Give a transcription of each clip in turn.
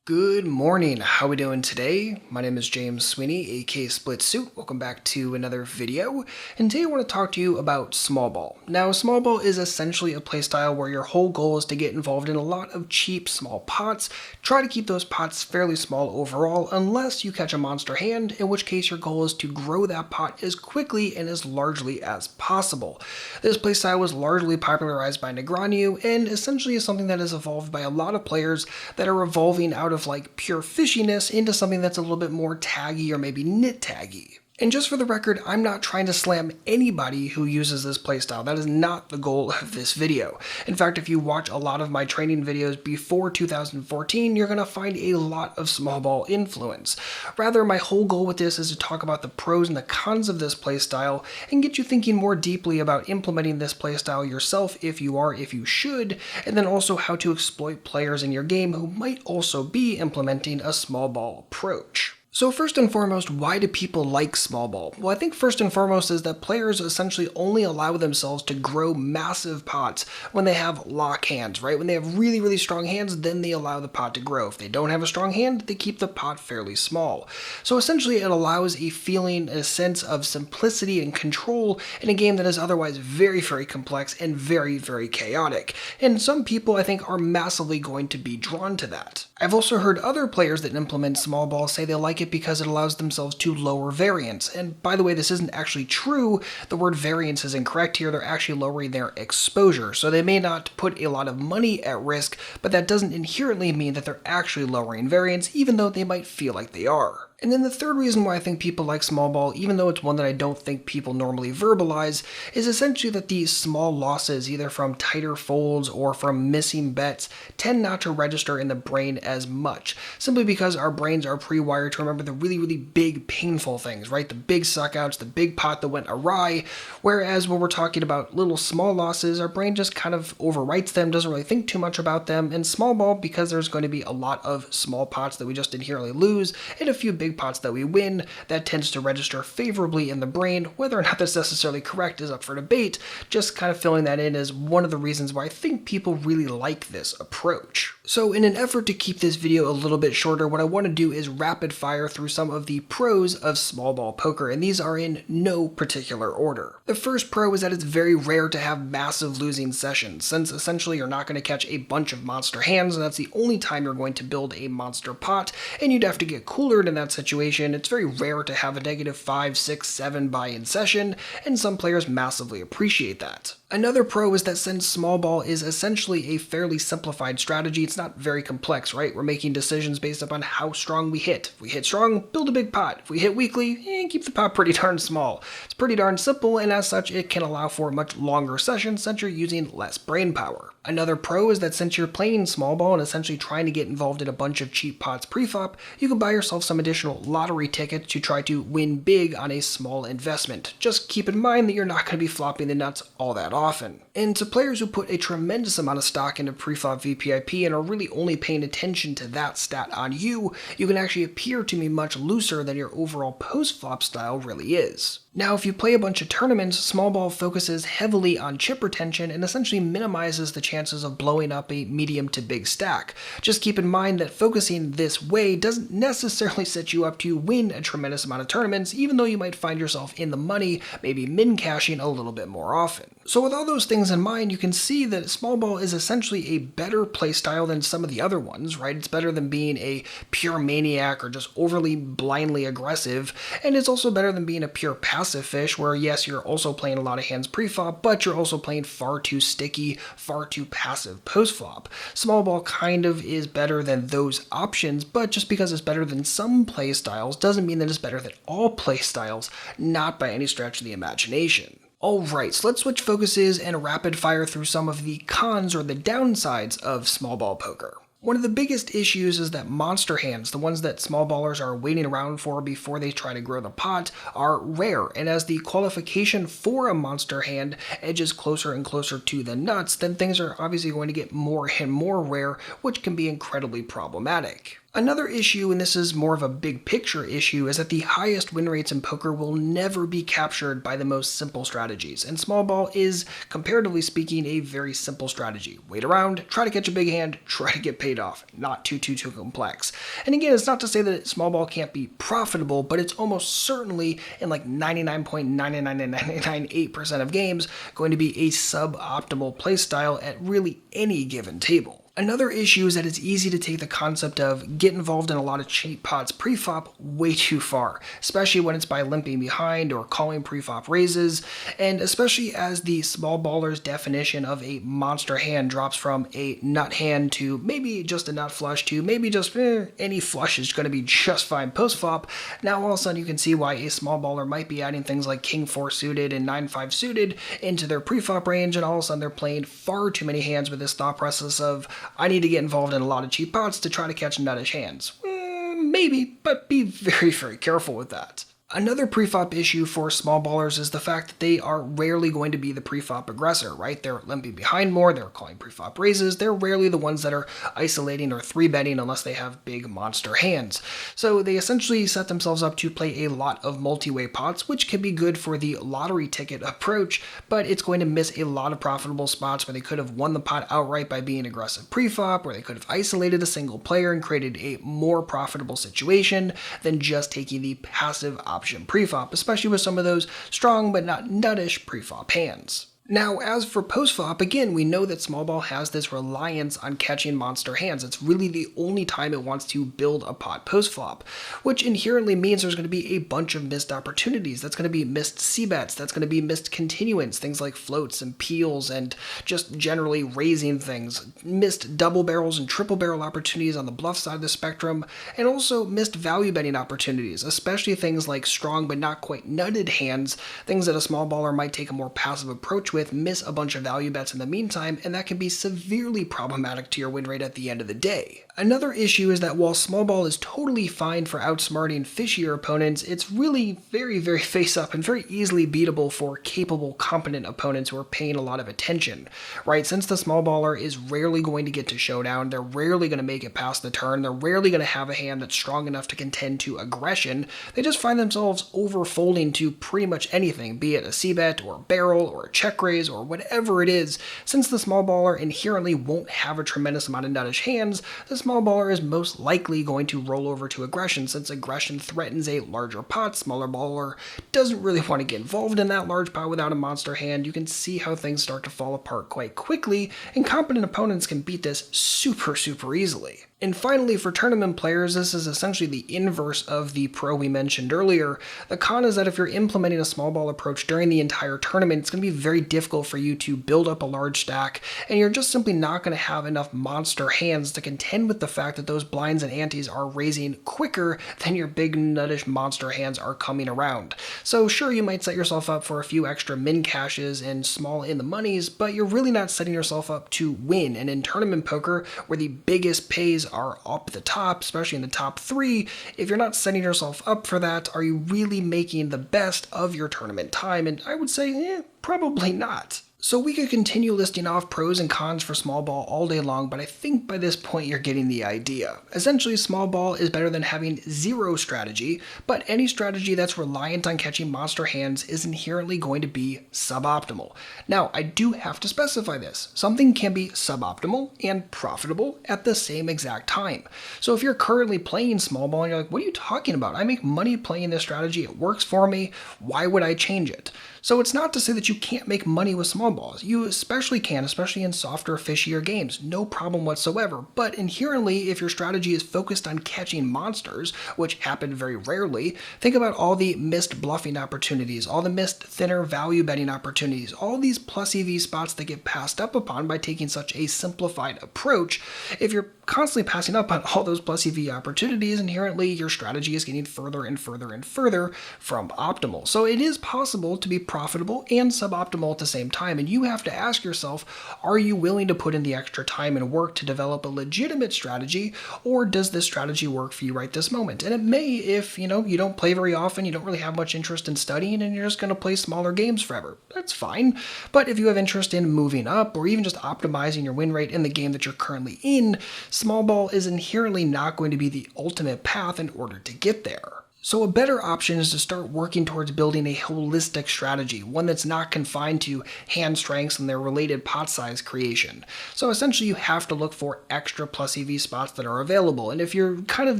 Good morning, how we doing today? My name is James Sweeney, aka SplitSuit. Welcome back to another video, and today I want to talk to you about small ball. Now, small ball is essentially a playstyle where your whole goal is to get involved in a lot of cheap small pots. Try to keep those pots fairly small overall unless you catch a monster hand, in which case your goal is to grow that pot as quickly and as largely as possible. This playstyle was largely popularized by Negreanu and essentially is something that has evolved by a lot of players that are evolving out of like pure fishiness into something that's a little bit more taggy or maybe nit taggy. And just for the record, I'm not trying to slam anybody who uses this playstyle. That is not the goal of this video. In fact, if you watch a lot of my training videos before 2014, you're going to find a lot of small ball influence. Rather, my whole goal with this is to talk about the pros and the cons of this playstyle and get you thinking more deeply about implementing this playstyle yourself if you should, and then also how to exploit players in your game who might also be implementing a small ball approach. So first and foremost, why do people like small ball? Well, I think first and foremost is that players essentially only allow themselves to grow massive pots when they have lock hands, right? When they have really, really strong hands, then they allow the pot to grow. If they don't have a strong hand, they keep the pot fairly small. So essentially it allows a feeling, a sense of simplicity and control in a game that is otherwise very, very complex and very, very chaotic. And some people, I think, are massively going to be drawn to that. I've also heard other players that implement small ball say they like it because it allows themselves to lower variance. And by the way, this isn't actually true. The word variance is incorrect here. They're actually lowering their exposure. So they may not put a lot of money at risk, but that doesn't inherently mean that they're actually lowering variance, even though they might feel like they are. And then the third reason why I think people like small ball, even though it's one that I don't think people normally verbalize, is essentially that these small losses, either from tighter folds or from missing bets, tend not to register in the brain as much, simply because our brains are pre-wired to remember the really, really big, painful things, right? The big suckouts, the big pot that went awry, whereas when we're talking about little small losses, our brain just kind of overwrites them, doesn't really think too much about them, and small ball, because there's going to be a lot of small pots that we just inherently lose, and a few big pots that we win, that tends to register favorably in the brain. Whether or not that's necessarily correct is up for debate. Just kind of filling that in as one of the reasons why I think people really like this approach. So in an effort to keep this video a little bit shorter, what I want to do is rapid fire through some of the pros of small ball poker, and these are in no particular order. The first pro is that it's very rare to have massive losing sessions, since essentially you're not going to catch a bunch of monster hands, and that's the only time you're going to build a monster pot, and you'd have to get coolered in that situation. It's very rare to have a negative 5, 6, 7 buy-in session, and some players massively appreciate that. Another pro is that since small ball is essentially a fairly simplified strategy, it's not very complex, right? We're making decisions based upon how strong we hit. If we hit strong, build a big pot. If we hit weakly, keep the pot pretty darn small. It's pretty darn simple, and as such, it can allow for much longer sessions since you're using less brain power. Another pro is that since you're playing small ball and essentially trying to get involved in a bunch of cheap pots pre-flop, you can buy yourself some additional lottery tickets to try to win big on a small investment. Just keep in mind that you're not going to be flopping the nuts all that often. And to players who put a tremendous amount of stock into pre-flop VPIP and are really only paying attention to that stat on you, you can actually appear to be much looser than your overall post-flop style really is. Now, if you play a bunch of tournaments, small ball focuses heavily on chip retention and essentially minimizes the chances of blowing up a medium to big stack. Just keep in mind that focusing this way doesn't necessarily set you up to win a tremendous amount of tournaments, even though you might find yourself in the money, maybe min-cashing a little bit more often. So with all those things in mind, you can see that small ball is essentially a better playstyle than some of the other ones, right? It's better than being a pure maniac or just overly blindly aggressive, and it's also better than being a pure passive fish where, yes, you're also playing a lot of hands pre-flop, but you're also playing far too sticky, far too passive post-flop. Small ball kind of is better than those options, but just because it's better than some playstyles doesn't mean that it's better than all playstyles, not by any stretch of the imagination. Alright, so let's switch focuses and rapid fire through some of the cons or the downsides of small ball poker. One of the biggest issues is that monster hands, the ones that small ballers are waiting around for before they try to grow the pot, are rare, and as the qualification for a monster hand edges closer and closer to the nuts, then things are obviously going to get more and more rare, which can be incredibly problematic. Another issue, and this is more of a big picture issue, is that the highest win rates in poker will never be captured by the most simple strategies, and small ball is, comparatively speaking, a very simple strategy. Wait around, try to catch a big hand, try to get paid off. Not too complex. And again, it's not to say that small ball can't be profitable, but it's almost certainly, in like 99.99998% of games, going to be a suboptimal playstyle at really any given table. Another issue is that it's easy to take the concept of get involved in a lot of cheap pots pre-flop way too far, especially when it's by limping behind or calling pre-flop raises, and especially as the small baller's definition of a monster hand drops from a nut hand to maybe just a nut flush to maybe just any flush is going to be just fine post-flop. Now all of a sudden you can see why a small baller might be adding things like king 4 suited and 9-5 suited into their pre-flop range, and all of a sudden they're playing far too many hands with this thought process of I need to get involved in a lot of cheap pots to try to catch nuttish hands. Maybe, but be very careful with that. Another preflop issue for small ballers is the fact that they are rarely going to be the preflop aggressor, right? They're limping behind more, they're calling preflop raises, they're rarely the ones that are isolating or 3-betting unless they have big monster hands. So they essentially set themselves up to play a lot of multi-way pots, which can be good for the lottery ticket approach, but it's going to miss a lot of profitable spots where they could have won the pot outright by being aggressive preflop, where they could have isolated a single player and created a more profitable situation than just taking the passive option preflop, especially with some of those strong but not nuttish preflop hands. Now, as for post-flop, again, we know that small ball has this reliance on catching monster hands. It's really the only time it wants to build a pot post-flop, which inherently means there's going to be a bunch of missed opportunities. That's going to be missed c-bets, that's going to be missed continuance, things like floats and peels and just generally raising things, missed double barrels and triple barrel opportunities on the bluff side of the spectrum, and also missed value betting opportunities, especially things like strong but not quite nutted hands, things that a small baller might take a more passive approach with, miss a bunch of value bets in the meantime, and that can be severely problematic to your win rate at the end of the day. Another issue is that while small ball is totally fine for outsmarting fishier opponents, it's really very face-up and very easily beatable for capable, competent opponents who are paying a lot of attention, right? Since the small baller is rarely going to get to showdown, they're rarely going to make it past the turn, they're rarely going to have a hand that's strong enough to contend to aggression, they just find themselves overfolding to pretty much anything, be it a c-bet or a barrel or a check raise or whatever it is. Since the small baller inherently won't have a tremendous amount of nuttish hands, the small baller is most likely going to roll over to aggression. Since aggression threatens a larger pot, smaller baller doesn't really want to get involved in that large pot without a monster hand. You can see how things start to fall apart quite quickly, and competent opponents can beat this super easily. And finally, for tournament players, this is essentially the inverse of the pro we mentioned earlier. The con is that if you're implementing a small ball approach during the entire tournament, it's going to be very difficult for you to build up a large stack, and you're just simply not going to have enough monster hands to contend with the fact that those blinds and antes are raising quicker than your big nuttish monster hands are coming around. So sure, you might set yourself up for a few extra min cashes and small in the monies, but you're really not setting yourself up to win. And in tournament poker, where the biggest pays are up the top, especially in the top 3, if you're not setting yourself up for that, are you really making the best of your tournament time? And I would say, probably not. So we could continue listing off pros and cons for small ball all day long, but I think by this point you're getting the idea. Essentially, small ball is better than having zero strategy, but any strategy that's reliant on catching monster hands is inherently going to be suboptimal. Now, I do have to specify this. Something can be suboptimal and profitable at the same exact time. So if you're currently playing small ball and you're like, what are you talking about? I make money playing this strategy, it works for me, why would I change it? So it's not to say that you can't make money with small balls. You especially can, especially in softer, fishier games. No problem whatsoever. But inherently, if your strategy is focused on catching monsters, which happen very rarely, think about all the missed bluffing opportunities, all the missed thinner value betting opportunities, all these plus EV spots that get passed up upon by taking such a simplified approach. If you're constantly passing up on all those plus EV opportunities, inherently your strategy is getting further and further from optimal. So it is possible to be profitable and suboptimal at the same time, and you have to ask yourself, are you willing to put in the extra time and work to develop a legitimate strategy, or does this strategy work for you right this moment? And it may if, you don't play very often, you don't really have much interest in studying, and you're just going to play smaller games forever. That's fine. But if you have interest in moving up, or even just optimizing your win rate in the game that you're currently in, small ball is inherently not going to be the ultimate path in order to get there. So a better option is to start working towards building a holistic strategy, one that's not confined to hand strengths and their related pot size creation. So essentially you have to look for extra plus EV spots that are available. And if you're kind of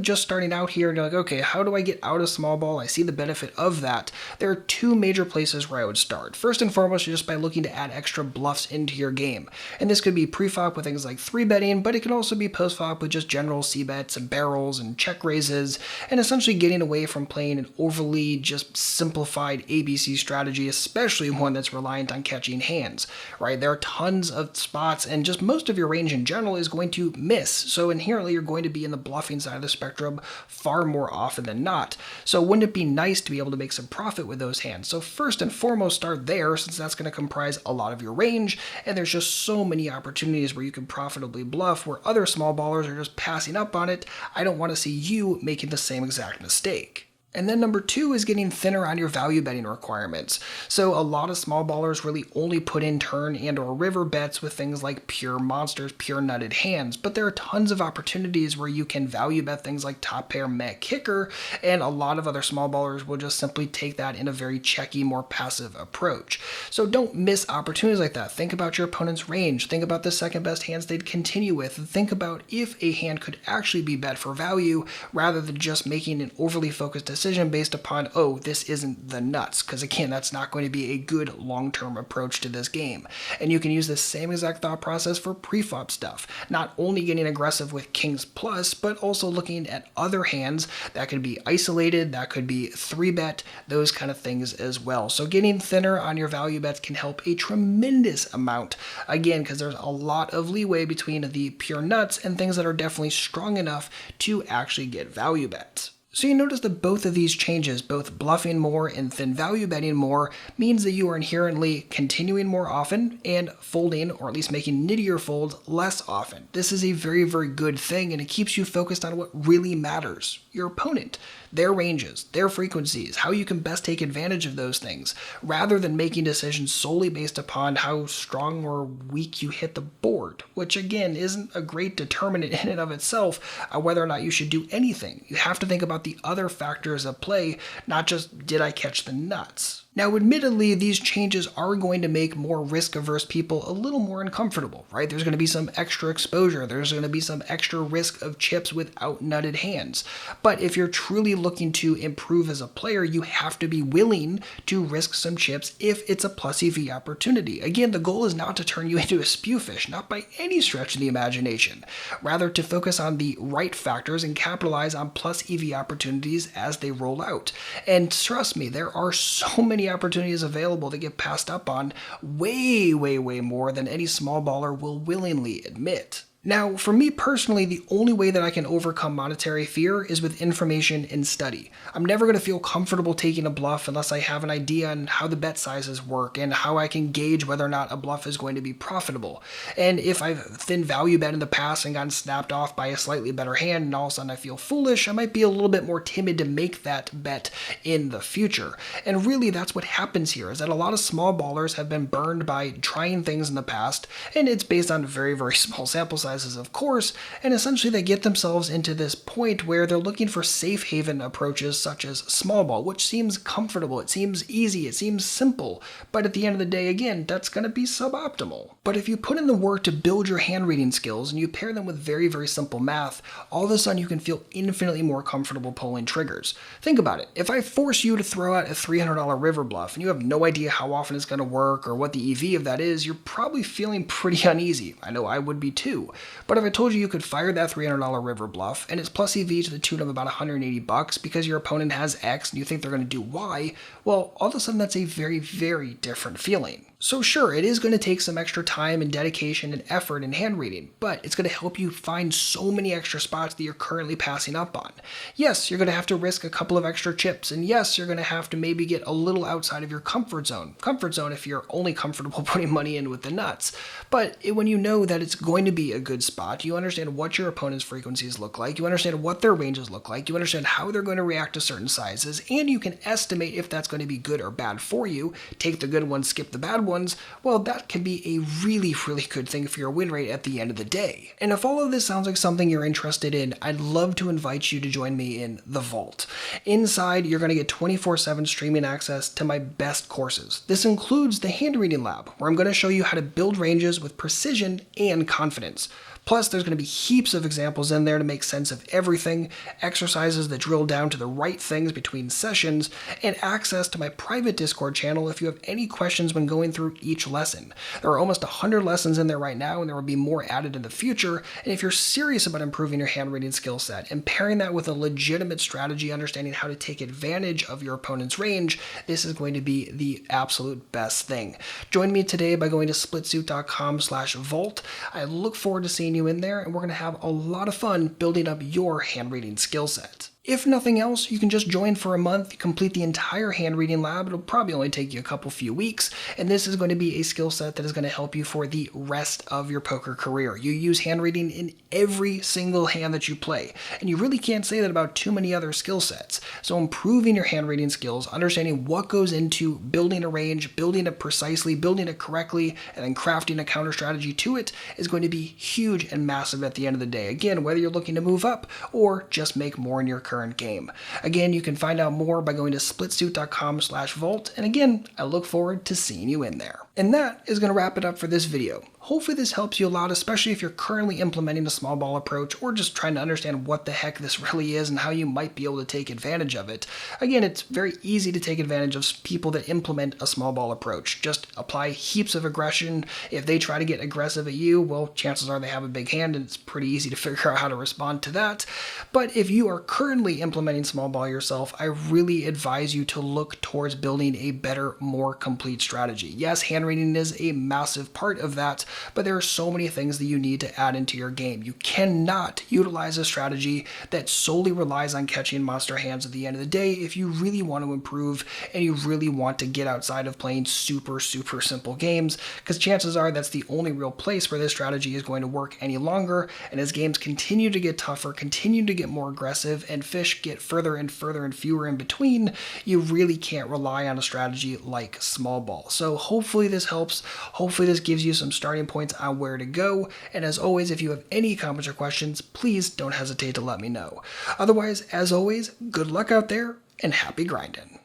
just starting out here and you're like, okay, how do I get out of small ball? I see the benefit of that. There are two major places where I would start. First and foremost, just by looking to add extra bluffs into your game. And this could be pre-flop with things like 3-betting, but it can also be post-flop with just general c-bets and barrels and check raises, and essentially getting away from playing an overly just simplified ABC strategy, especially one that's reliant on catching hands, right? There are tons of spots and just most of your range in general is going to miss. So inherently you're going to be in the bluffing side of the spectrum far more often than not. So wouldn't it be nice to be able to make some profit with those hands? So first and foremost, start there since that's going to comprise a lot of your range, and there's just so many opportunities where you can profitably bluff where other small ballers are just passing up on it. I don't want to see you making the same exact mistake. And then number two is getting thinner on your value betting requirements. So a lot of small ballers really only put in turn and or river bets with things like pure monsters, pure nutted hands, but there are tons of opportunities where you can value bet things like top pair, met kicker, and a lot of other small ballers will just simply take that in a very checky, more passive approach. So don't miss opportunities like that. Think about your opponent's range. Think about the second best hands they'd continue with. Think about if a hand could actually be bet for value rather than just making an overly focused decision based upon, oh, this isn't the nuts, because again, that's not going to be a good long-term approach to this game. And you can use the same exact thought process for pre-flop stuff, not only getting aggressive with kings plus, but also looking at other hands that could be isolated, that could be 3-bet, those kind of things as well. So getting thinner on your value bets can help a tremendous amount, again, because there's a lot of leeway between the pure nuts and things that are definitely strong enough to actually get value bets. So you notice that both of these changes, both bluffing more and thin value betting more, means that you are inherently continuing more often and folding, or at least making nittier folds, less often. This is a very, very good thing, and it keeps you focused on what really matters: your opponent, their ranges, their frequencies, how you can best take advantage of those things, rather than making decisions solely based upon how strong or weak you hit the board, which again isn't a great determinant in and of itself whether or not you should do anything. You have to think about the other factors at play, not just did I catch the nuts. Now, admittedly, these changes are going to make more risk-averse people a little more uncomfortable, right? There's going to be some extra exposure. There's going to be some extra risk of chips without nutted hands. But if you're truly looking to improve as a player, you have to be willing to risk some chips if it's a plus EV opportunity. Again, the goal is not to turn you into a spewfish, not by any stretch of the imagination. Rather, to focus on the right factors and capitalize on plus EV opportunities as they roll out. And trust me, there are so many opportunities available that get passed up on way, way, way more than any small baller will willingly admit. Now, for me personally, the only way that I can overcome monetary fear is with information and study. I'm never going to feel comfortable taking a bluff unless I have an idea on how the bet sizes work and how I can gauge whether or not a bluff is going to be profitable. And if I've thin value bet in the past and gotten snapped off by a slightly better hand and all of a sudden I feel foolish, I might be a little bit more timid to make that bet in the future. And really that's what happens here, is that a lot of small ballers have been burned by trying things in the past, and it's based on very, very small sample sizes, of course, and essentially they get themselves into this point where they're looking for safe haven approaches such as small ball, which seems comfortable, it seems easy, it seems simple, but at the end of the day, again, that's going to be suboptimal. But if you put in the work to build your hand reading skills and you pair them with very, very simple math, all of a sudden you can feel infinitely more comfortable pulling triggers. Think about it. If I force you to throw out a $300 river bluff and you have no idea how often it's going to work or what the EV of that is, you're probably feeling pretty uneasy. I know I would be too. But if I told you you could fire that $300 river bluff and it's plus EV to the tune of about $180 because your opponent has X and you think they're going to do Y, well, all of a sudden that's a very, very different feeling. So sure, it is going to take some extra time and dedication and effort in hand reading, but it's going to help you find so many extra spots that you're currently passing up on. Yes, you're going to have to risk a couple of extra chips, and yes, you're going to have to maybe get a little outside of your comfort zone. Comfort zone if you're only comfortable putting money in with the nuts. But when you know that it's going to be a good spot, you understand what your opponent's frequencies look like, you understand what their ranges look like, you understand how they're going to react to certain sizes, and you can estimate if that's going to be good or bad for you. Take the good ones, skip the bad ones, well, that can be a really, really good thing for your win rate at the end of the day. And if all of this sounds like something you're interested in, I'd love to invite you to join me in the Vault. Inside, you're going to get 24/7 streaming access to my best courses. This includes the hand reading lab, where I'm going to show you how to build ranges with precision and confidence. Plus, there's going to be heaps of examples in there to make sense of everything, exercises that drill down to the right things between sessions, and access to my private Discord channel if you have any questions when going through each lesson. There are almost 100 lessons in there right now, and there will be more added in the future, and if you're serious about improving your hand reading skill set and pairing that with a legitimate strategy, understanding how to take advantage of your opponent's range, this is going to be the absolute best thing. Join me today by going to splitsuit.com/vault. I look forward to seeing you in there, and we're going to have a lot of fun building up your hand reading skill set. If nothing else, you can just join for a month, complete the entire hand reading lab. It'll probably only take you a few weeks, and this is going to be a skill set that is going to help you for the rest of your poker career. You use hand reading in every single hand that you play, and you really can't say that about too many other skill sets. So improving your hand reading skills, understanding what goes into building a range, building it precisely, building it correctly, and then crafting a counter strategy to it is going to be huge and massive at the end of the day. Again, whether you're looking to move up or just make more in your current game. Again, you can find out more by going to splitsuit.com/vault, and again, I look forward to seeing you in there. And that is going to wrap it up for this video. Hopefully this helps you a lot, especially if you're currently implementing a small ball approach or just trying to understand what the heck this really is and how you might be able to take advantage of it. Again, it's very easy to take advantage of people that implement a small ball approach. Just apply heaps of aggression. If they try to get aggressive at you, well, chances are they have a big hand, and it's pretty easy to figure out how to respond to that. But if you are currently implementing small ball yourself, I really advise you to look towards building a better, more complete strategy. Yes, hand reading is a massive part of that, but there are so many things that you need to add into your game. You cannot utilize a strategy that solely relies on catching monster hands at the end of the day if you really want to improve and you really want to get outside of playing super simple games, because chances are that's the only real place where this strategy is going to work any longer. And as games continue to get tougher, continue to get more aggressive, and fish get further and fewer in between, you really can't rely on a strategy like small ball. So hopefully this helps. Hopefully this gives you some starting points on where to go. And as always, if you have any comments or questions, please don't hesitate to let me know. Otherwise, as always, good luck out there and happy grinding.